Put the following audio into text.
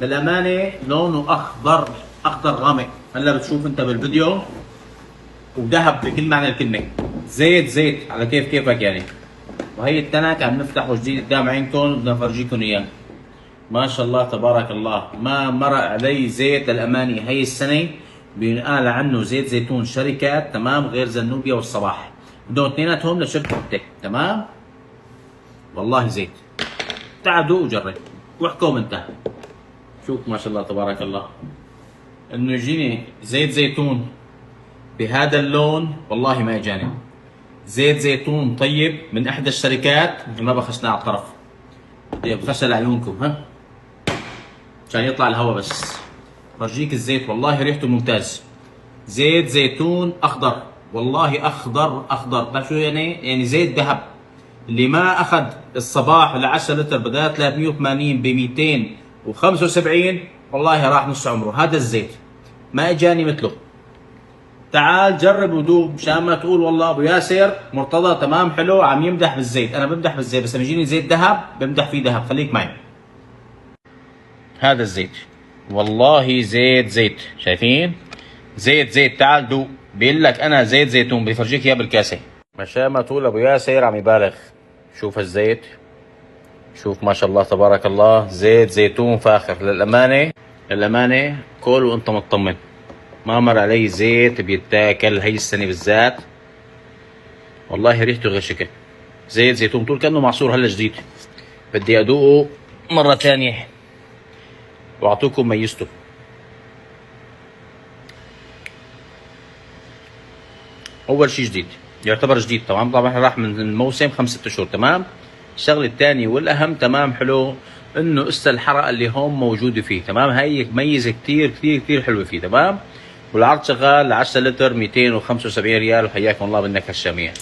للامانه لونه اخضر، اخضر غامق. هلا بتشوف انت بالفيديو، وذهب بكل معنى الكلمه. زيت زيت على كيف كيفك يعني. وهي التنك عم نفتحه جديد قدام عينكم، بدنا نفرجيكم اياه. ما شاء الله تبارك الله، ما مرق علي زيت للامانه هي السنه بينقال عنه زيت زيتون شركات، تمام، غير زنوبيا والصباح، بدهم اثنيناتهم لشركه تك، تمام. والله زيت. تعال دوق وجرب واحكم انت. شوف ما شاء الله تبارك الله، انه يجيني زيت زيتون بهذا اللون والله ما اجاني. زيت زيتون طيب من احدى الشركات، ما بخشنا على الطرف، بدي بخش لعيونكم ها عشان يطلع الهواء بس. فرجيك الزيت والله ريحته ممتاز. زيت زيتون اخضر، والله اخضر اخضر. بتعرف شو يعني زيت ذهب. اللي ما اخذ الصباح ال 10 لتر بدال 380 ب 275 والله راح نص عمره. هذا الزيت ما اجاني مثله. تعال جرب ودوق مشان ما تقول والله ابو ياسر مرتضى تمام حلو عم يمدح بالزيت. انا بمدح بالزيت، بس لما يجيني زيت ذهب بمدح فيه ذهب. خليك معي. هذا الزيت والله زيت زيت، شايفين؟ زيت زيت. تعال دوق، بيقول لك انا زيت زيتون، بيفرجيك اياه بالكاسه. مشان ما تقول ابو ياسر عم يبالغ. شوف الزيت، شوف ما شاء الله تبارك الله، زيت زيتون فاخر للامانه. للامانه كل وانت مطمن، ما مر علي زيت بيتاكل هي السنه بالذات. والله ريحته غير شكل. زيت زيتون طول كانه معصور هلا جديد. بدي ادوقه مره ثانيه واعطوكم ميزته. اول شيء جديد، يعتبر جديد طبعا راح من الموسم 5 اشهر، تمام. الشغله الثانيه والاهم، تمام، حلو انه اسا الحرقه اللي هون موجوده فيه، تمام. هي ميزه كثير كثير كثير حلوه فيه، تمام. والعرض شغال 10 لتر 275 ريال، وحياكم الله بالنكهه الشاميه.